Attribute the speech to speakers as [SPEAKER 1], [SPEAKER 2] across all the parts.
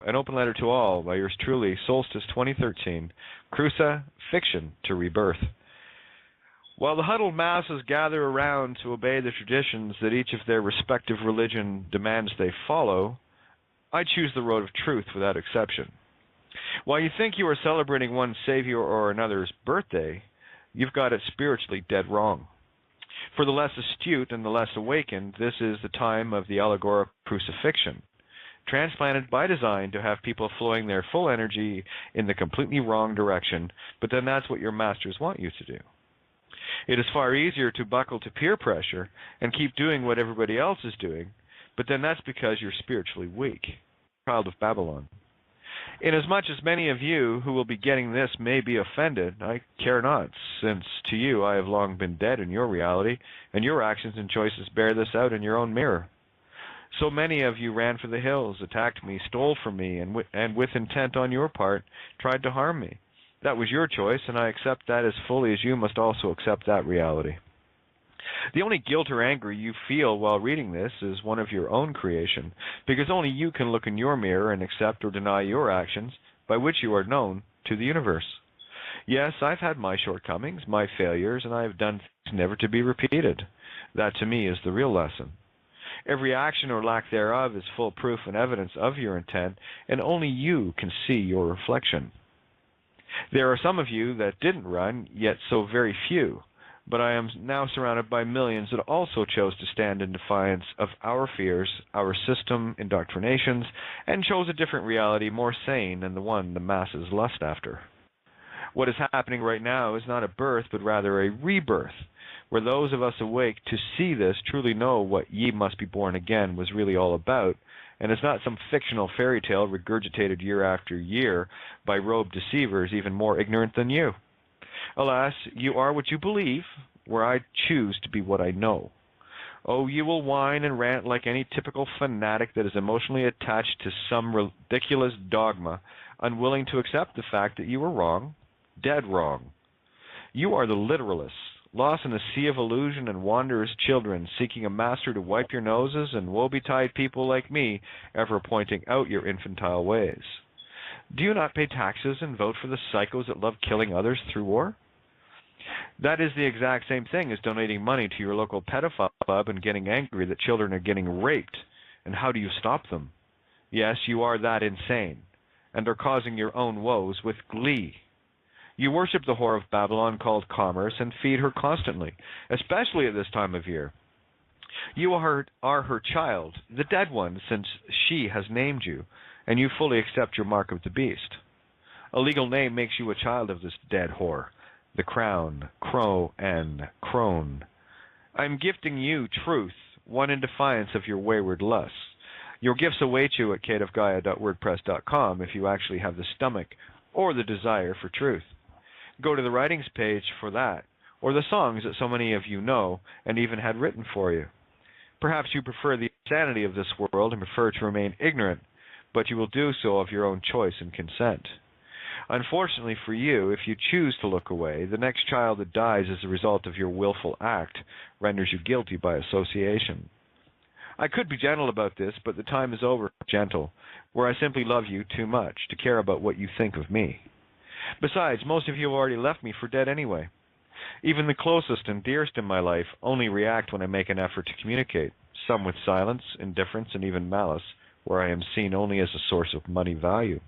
[SPEAKER 1] An Open Letter to All by yours truly, Solstice 2013, Crucifixion to Rebirth. While the huddled masses gather around to obey the traditions that each of their respective religion demands they follow, I choose the road of truth without exception. While you think you are celebrating one savior or another's birthday, you've got it spiritually dead wrong. For the less astute and the less awakened, this is the time of the allegorical crucifixion, transplanted by design to have people flowing their full energy in the completely wrong direction, but then that's what your masters want you to do. It is far easier to buckle to peer pressure and keep doing what everybody else is doing, but then that's because you're spiritually weak, child of Babylon. Inasmuch as many of you who will be getting this may be offended, I care not, since to you I have long been dead in your reality, and your actions and choices bear this out in your own mirror. So many of you ran for the hills, attacked me, stole from me, and with intent on your part, tried to harm me. That was your choice, and I accept that as fully as you must also accept that reality. The only guilt or anger you feel while reading this is one of your own creation, because only you can look in your mirror and accept or deny your actions, by which you are known to the universe. Yes, I've had my shortcomings, my failures, and I have done things never to be repeated. That to me is the real lesson. Every action or lack thereof is full proof and evidence of your intent, and only you can see your reflection. There are some of you that didn't run, yet so very few. But I am now surrounded by millions that also chose to stand in defiance of our fears, our system indoctrinations, and chose a different reality more sane than the one the masses lust after. What is happening right now is not a birth, but rather a rebirth, where those of us awake to see this truly know what ye must be born again was really all about, and it's not some fictional fairy tale regurgitated year after year by robed deceivers even more ignorant than you. Alas, you are what you believe, where I choose to be what I know. Oh, you will whine and rant like any typical fanatic that is emotionally attached to some ridiculous dogma, unwilling to accept the fact that you were wrong, dead wrong. You are the literalists, lost in a sea of illusion and wanderers children, seeking a master to wipe your noses, and woe-betide people like me ever pointing out your infantile ways. Do you not pay taxes and vote for the psychos that love killing others through war? That is the exact same thing as donating money to your local pedophile club and getting angry that children are getting raped. And how do you stop them? Yes, you are that insane, and are causing your own woes with glee. You worship the whore of Babylon called commerce and feed her constantly, especially at this time of year. You are her child, the dead one, since she has named you, and you fully accept your mark of the beast. A legal name makes you a child of this dead whore, the crown, crow, and crone. I am gifting you truth, one in defiance of your wayward lusts. Your gifts await you at kateofgaia.wordpress.com if you actually have the stomach or the desire for truth. Go to the writings page for that, or the songs that so many of you know and even had written for you. Perhaps you prefer the insanity of this world and prefer to remain ignorant, but you will do so of your own choice and consent. Unfortunately for you, if you choose to look away, the next child that dies as a result of your willful act renders you guilty by association. I could be gentle about this, but the time is over gentle, where I simply love you too much to care about what you think of me. Besides, most of you have already left me for dead anyway. Even the closest and dearest in my life only react when I make an effort to communicate, some with silence, indifference, and even malice, where I am seen only as a source of money value.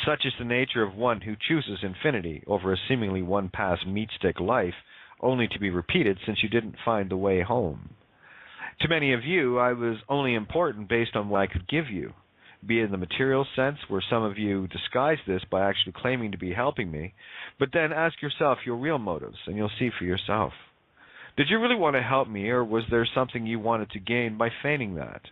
[SPEAKER 1] Such is the nature of one who chooses infinity over a seemingly one-pass meat-stick life, only to be repeated since you didn't find the way home. To many of you, I was only important based on what I could give you, be it in the material sense, where some of you disguise this by actually claiming to be helping me, but then ask yourself your real motives, and you'll see for yourself. Did you really want to help me, or was there something you wanted to gain by feigning that?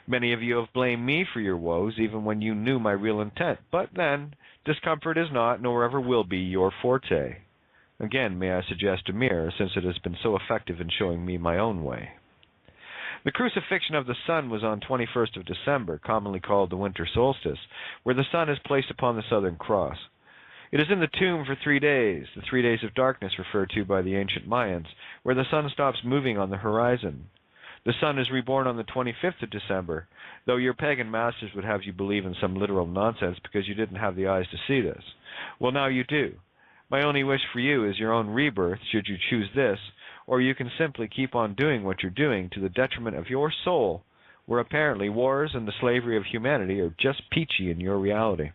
[SPEAKER 1] Many of you have blamed me for your woes, even when you knew my real intent, but then, discomfort is not, nor ever will be, your forte. Again, may I suggest a mirror, since it has been so effective in showing me my own way. The crucifixion of the sun was on 21st of December, commonly called the winter solstice, where the sun is placed upon the southern cross. It is in the tomb for 3 days, the 3 days of darkness referred to by the ancient Mayans, where the sun stops moving on the horizon. The sun is reborn on the 25th of December, though your pagan masters would have you believe in some literal nonsense because you didn't have the eyes to see this. Well, now you do. My only wish for you is your own rebirth, should you choose this, or you can simply keep on doing what you're doing to the detriment of your soul, where apparently wars and the slavery of humanity are just peachy in your reality.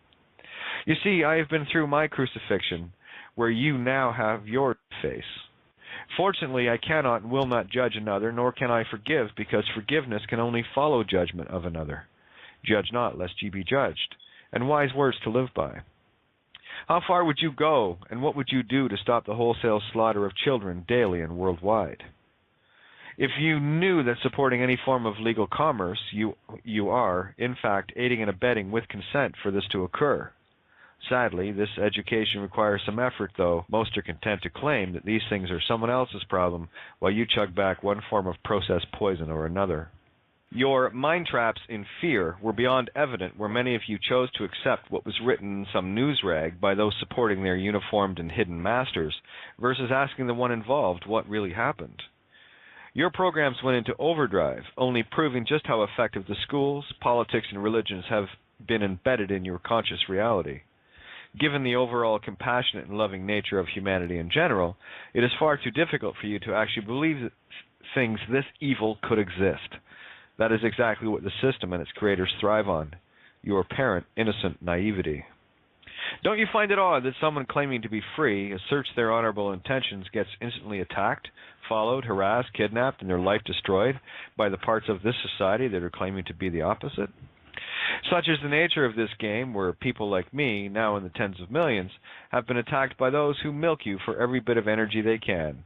[SPEAKER 1] You see, I have been through my crucifixion, where you now have your face. Fortunately, I cannot and will not judge another, nor can I forgive, because forgiveness can only follow judgment of another. Judge not, lest ye be judged, and wise words to live by. How far would you go, and what would you do to stop the wholesale slaughter of children daily and worldwide? If you knew that supporting any form of legal commerce, you are, in fact, aiding and abetting with consent for this to occur. Sadly, this education requires some effort, though most are content to claim that these things are someone else's problem while you chug back one form of processed poison or another. Your mind traps in fear were beyond evident where many of you chose to accept what was written in some news rag by those supporting their uniformed and hidden masters, versus asking the one involved what really happened. Your programs went into overdrive, only proving just how effective the schools, politics, and religions have been embedded in your conscious reality. Given the overall compassionate and loving nature of humanity in general, it is far too difficult for you to actually believe that things this evil could exist. That is exactly what the system and its creators thrive on, your apparent innocent naivety. Don't you find it odd that someone claiming to be free, asserts their honorable intentions, gets instantly attacked, followed, harassed, kidnapped, and their life destroyed by the parts of this society that are claiming to be the opposite? Such is the nature of this game, where people like me, now in the tens of millions, have been attacked by those who milk you for every bit of energy they can.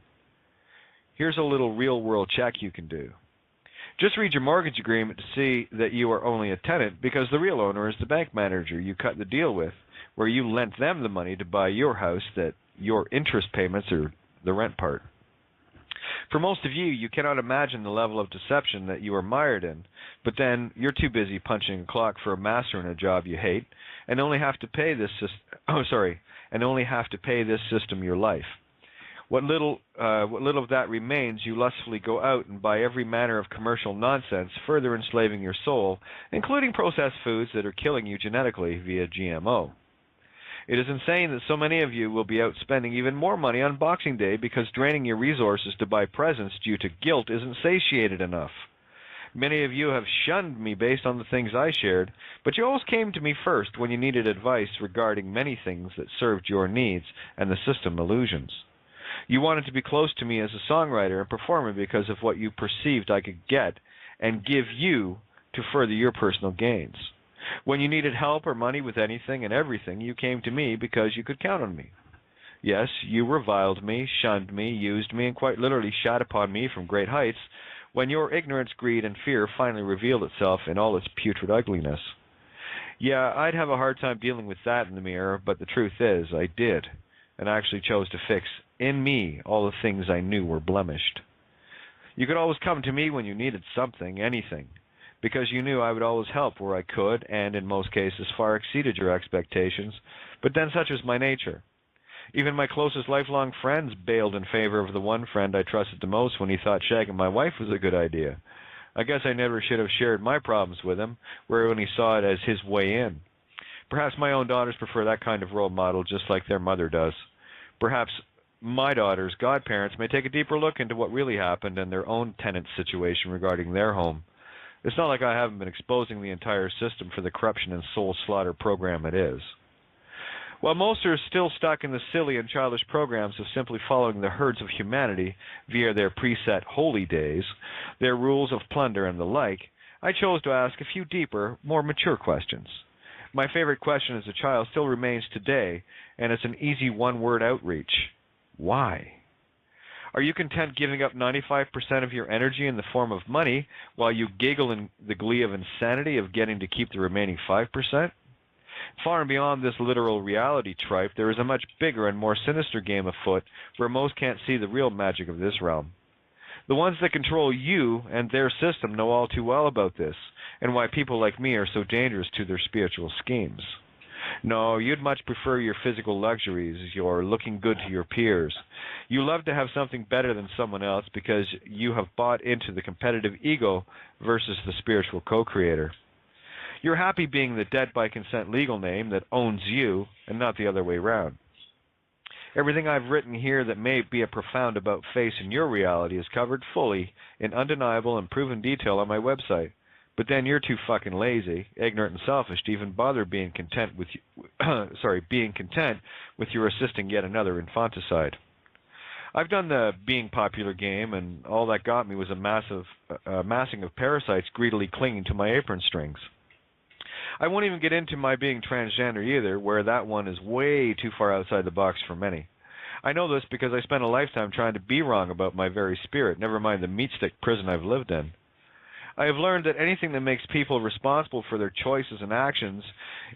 [SPEAKER 1] Here's a little real-world check you can do. Just read your mortgage agreement to see that you are only a tenant, because the real owner is the bank manager you cut the deal with, where you lent them the money to buy your house, that your interest payments are the rent part. For most of you, you cannot imagine the level of deception that you are mired in, but then you're too busy punching a clock for a master in a job you hate, and only have to pay this system your life. What little of that remains, you lustfully go out and buy every manner of commercial nonsense, further enslaving your soul, including processed foods that are killing you genetically via GMO. It is insane that so many of you will be out spending even more money on Boxing Day because draining your resources to buy presents due to guilt isn't satiated enough. Many of you have shunned me based on the things I shared, but you always came to me first when you needed advice regarding many things that served your needs and the system illusions. You wanted to be close to me as a songwriter and performer because of what you perceived I could get and give you to further your personal gains. When you needed help or money with anything and everything, you came to me because you could count on me. Yes, you reviled me, shunned me, used me, and quite literally shat upon me from great heights when your ignorance, greed, and fear finally revealed itself in all its putrid ugliness. Yeah, I'd have a hard time dealing with that in the mirror, but the truth is, I did, and I actually chose to fix in me all the things I knew were blemished. You could always come to me when you needed something, anything, because you knew I would always help where I could, and in most cases far exceeded your expectations, but then such is my nature. Even my closest lifelong friends bailed in favor of the one friend I trusted the most when he thought shagging my wife was a good idea. I guess I never should have shared my problems with him, where when he saw it as his way in. Perhaps my own daughters prefer that kind of role model just like their mother does. Perhaps my daughters' godparents may take a deeper look into what really happened and their own tenant situation regarding their home. It's not like I haven't been exposing the entire system for the corruption and soul slaughter program it is. While most are still stuck in the silly and childish programs of simply following the herds of humanity via their preset holy days, their rules of plunder and the like, I chose to ask a few deeper, more mature questions. My favorite question as a child still remains today, and it's an easy one-word outreach. Why? Are you content giving up 95% of your energy in the form of money while you giggle in the glee of insanity of getting to keep the remaining 5%? Far and beyond this literal reality tripe, there is a much bigger and more sinister game afoot where most can't see the real magic of this realm. The ones that control you and their system know all too well about this, and why people like me are so dangerous to their spiritual schemes. No, you'd much prefer your physical luxuries, your looking good to your peers. You love to have something better than someone else because you have bought into the competitive ego versus the spiritual co-creator. You're happy being the dead by consent legal name that owns you and not the other way around. Everything I've written here that may be a profound about face in your reality is covered fully in undeniable and proven detail on my website. But then you're too fucking lazy, ignorant, and selfish to even bother being content with your assisting yet another infanticide. I've done the being popular game, and all that got me was a massing of parasites greedily clinging to my apron strings. I won't even get into my being transgender either, where that one is way too far outside the box for many. I know this because I spent a lifetime trying to be wrong about my very spirit, never mind the meat-stick prison I've lived in. I have learned that anything that makes people responsible for their choices and actions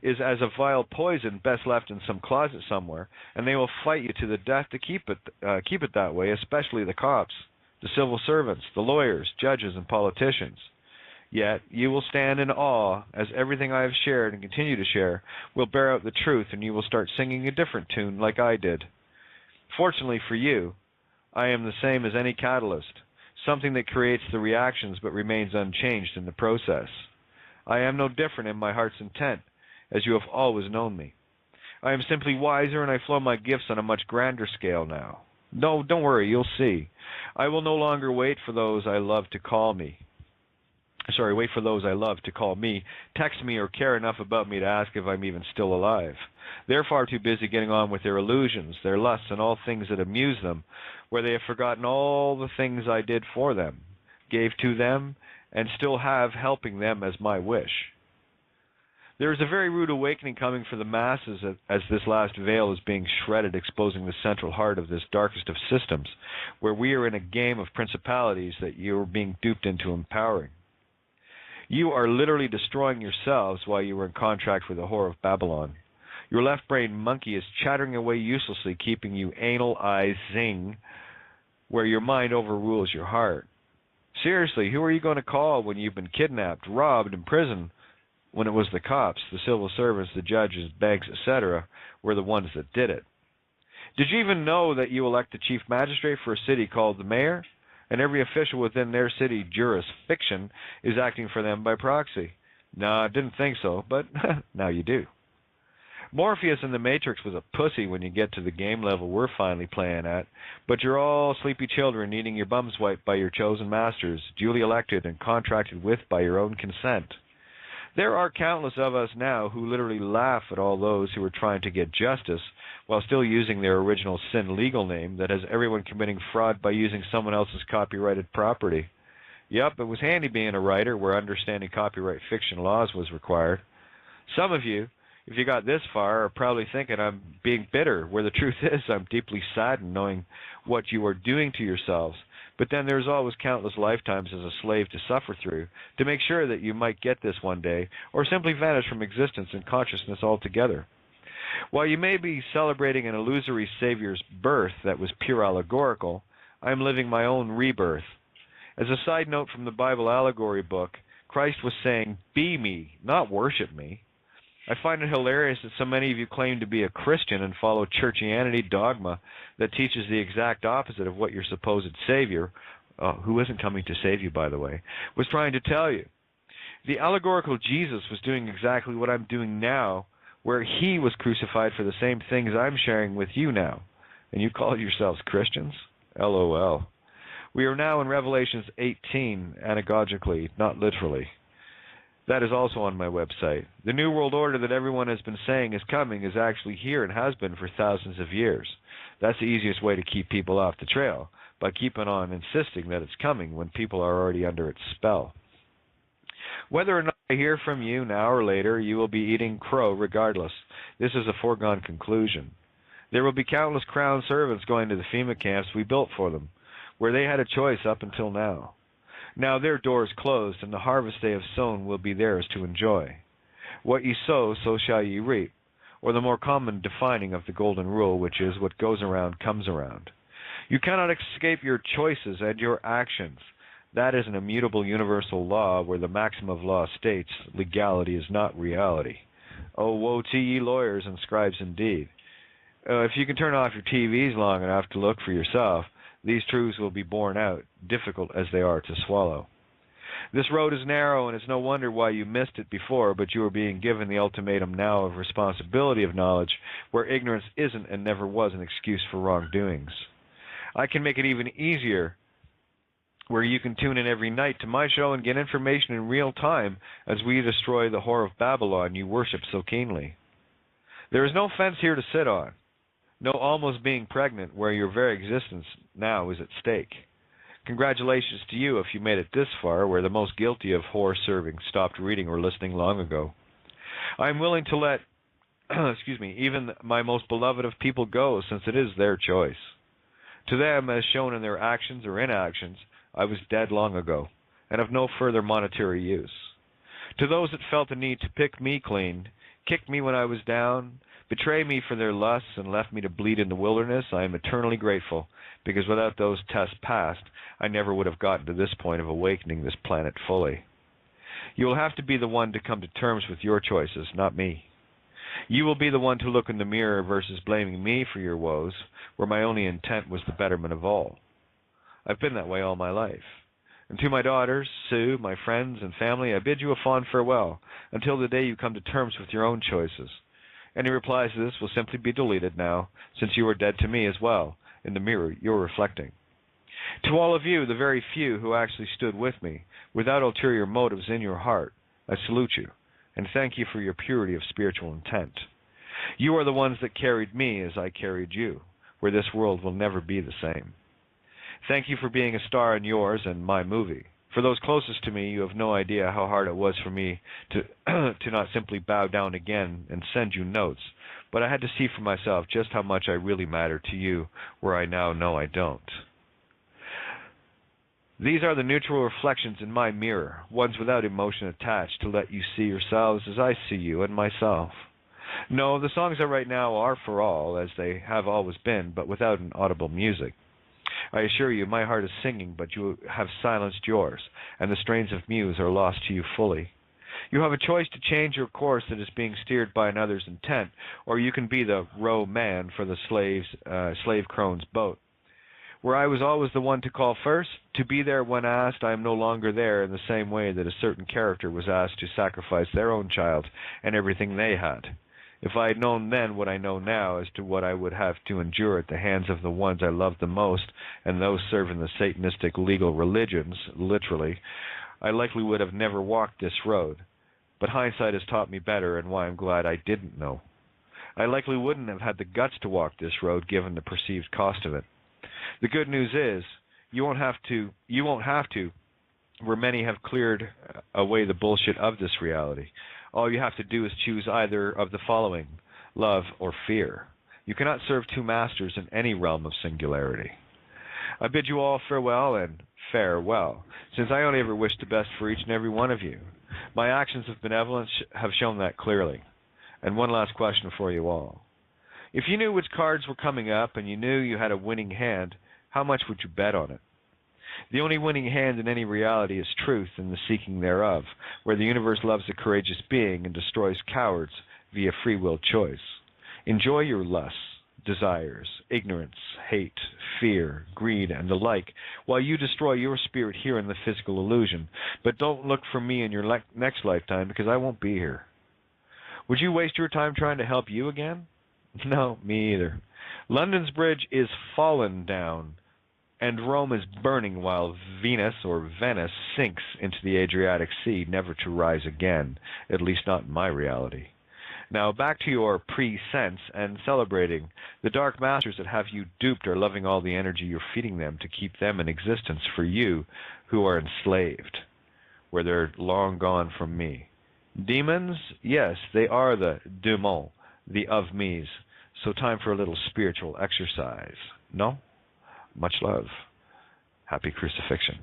[SPEAKER 1] is as a vile poison best left in some closet somewhere, and they will fight you to the death to keep it that way, especially the cops, the civil servants, the lawyers, judges, and politicians. Yet you will stand in awe as everything I have shared and continue to share will bear out the truth, and you will start singing a different tune like I did. Fortunately for you, I am the same as any catalyst, something that creates the reactions but remains unchanged in the process. I am no different in my heart's intent, as you have always known me. I am simply wiser, and I flow my gifts on a much grander scale now. No, don't worry, you'll see. I will no longer wait for those I love to call me. Wait for those I love to call me, text me, or care enough about me to ask if I'm even still alive. They're far too busy getting on with their illusions, their lusts, and all things that amuse them, where they have forgotten all the things I did for them, gave to them, and still have helping them as my wish. There is a very rude awakening coming for the masses as this last veil is being shredded, exposing the central heart of this darkest of systems, where we are in a game of principalities that you are being duped into empowering. You are literally destroying yourselves while you are in contract with the whore of Babylon. Your left-brain monkey is chattering away uselessly, keeping you anal-izing, where your mind overrules your heart. Seriously, who are you going to call when you've been kidnapped, robbed, imprisoned, when it was the cops, the civil servants, the judges, banks, etc., were the ones that did it? Did you even know that you elect the chief magistrate for a city called the mayor? And every official within their city jurisdiction is acting for them by proxy? No, I didn't think so, but now you do. Morpheus in the Matrix was a pussy when you get to the game level we're finally playing at, but you're all sleepy children needing your bums wiped by your chosen masters, duly elected and contracted with by your own consent. There are countless of us now who literally laugh at all those who are trying to get justice while still using their original sin legal name that has everyone committing fraud by using someone else's copyrighted property. Yep, it was handy being a writer where understanding copyright fiction laws was required. Some of you, if you got this far, are probably thinking I'm being bitter, where the truth is I'm deeply saddened knowing what you are doing to yourselves. But then there's always countless lifetimes as a slave to suffer through to make sure that you might get this one day, or simply vanish from existence and consciousness altogether. While you may be celebrating an illusory Savior's birth that was pure allegorical, I am living my own rebirth. As a side note from the Bible allegory book, Christ was saying, "Be me, not worship me." I find it hilarious that so many of you claim to be a Christian and follow churchianity dogma that teaches the exact opposite of what your supposed Savior, who isn't coming to save you, by the way, was trying to tell you. The allegorical Jesus was doing exactly what I'm doing now, where he was crucified for the same things I'm sharing with you now. And you call yourselves Christians? LOL. We are now in Revelations 18, anagogically, not literally. That is also on my website. The New World Order that everyone has been saying is coming is actually here and has been for thousands of years. That's the easiest way to keep people off the trail, by keeping on insisting that it's coming when people are already under its spell. Whether or not I hear from you now or later, you will be eating crow regardless. This is a foregone conclusion. There will be countless crown servants going to the FEMA camps we built for them, where they had a choice up until now. Now their doors closed, and the harvest they have sown will be theirs to enjoy. What ye sow, so shall ye reap, or the more common defining of the golden rule, which is what goes around comes around. You cannot escape your choices and your actions. That is an immutable universal law where the maxim of law states legality is not reality. Oh, woe to ye lawyers and scribes indeed. If you can turn off your TVs long enough to look for yourself, these truths will be borne out, difficult as they are to swallow. This road is narrow, and it's no wonder why you missed it before, but you are being given the ultimatum now of responsibility of knowledge, where ignorance isn't and never was an excuse for wrongdoings. I can make it even easier, where you can tune in every night to my show and get information in real time as we destroy the whore of Babylon you worship so keenly. There is no fence here to sit on, no almost being pregnant where your very existence now is at stake. Congratulations to you if you made it this far, where the most guilty of whore-serving stopped reading or listening long ago. I am willing to let, even my most beloved of people go, since it is their choice. To them, as shown in their actions or inactions, I was dead long ago, and of no further monetary use. To those that felt the need to pick me clean, kick me when I was down, betray me for their lusts, and left me to bleed in the wilderness, I am eternally grateful, because without those tests passed, I never would have gotten to this point of awakening this planet fully. You will have to be the one to come to terms with your choices, not me. You will be the one to look in the mirror versus blaming me for your woes, where my only intent was the betterment of all. I've been that way all my life. And to my daughters, Sue, my friends, and family, I bid you a fond farewell, until the day you come to terms with your own choices. Any replies to this will simply be deleted now, since you are dead to me as well, in the mirror you're reflecting. To all of you, the very few who actually stood with me, without ulterior motives in your heart, I salute you, and thank you for your purity of spiritual intent. You are the ones that carried me as I carried you, where this world will never be the same. Thank you for being a star in yours and my movie. For those closest to me, you have no idea how hard it was for me to to not simply bow down again and send you notes, but I had to see for myself just how much I really matter to you, where I now know I don't. These are the neutral reflections in my mirror, ones without emotion attached, to let you see yourselves as I see you and myself. No, the songs I write now are for all, as they have always been, but without an audible music. I assure you, my heart is singing, but you have silenced yours, and the strains of muse are lost to you fully. You have a choice to change your course that is being steered by another's intent, or you can be the row man for the slave crone's boat. Where I was always the one to call first, to be there when asked, I am no longer there, in the same way that a certain character was asked to sacrifice their own child and everything they had. If I had known then what I know now as to what I would have to endure at the hands of the ones I loved the most, and those serving the Satanistic legal religions, literally, I likely would have never walked this road. But hindsight has taught me better, and why I'm glad I didn't know. I likely wouldn't have had the guts to walk this road, given the perceived cost of it. The good news is, you won't have to, where many have cleared away the bullshit of this reality. All you have to do is choose either of the following, love or fear. You cannot serve two masters in any realm of singularity. I bid you all farewell and farewell, since I only ever wish the best for each and every one of you. My actions of benevolence have shown that clearly. And one last question for you all. If you knew which cards were coming up and you knew you had a winning hand, how much would you bet on it? The only winning hand in any reality is truth and the seeking thereof, where the universe loves a courageous being and destroys cowards via free will choice. Enjoy your lusts, desires, ignorance, hate, fear, greed, and the like, while you destroy your spirit here in the physical illusion. But don't look for me in your next lifetime, because I won't be here. Would you waste your time trying to help you again? No, me either. London's bridge is fallen down, and Rome is burning while Venus or Venice sinks into the Adriatic Sea, never to rise again, at least not in my reality. Now back to your pre-sense and celebrating. The dark masters that have you duped are loving all the energy you're feeding them to keep them in existence for you who are enslaved, where they're long gone from me. Demons? Yes, they are the démons, the of-me's. So time for a little spiritual exercise. No? Much love. Happy crucifixion.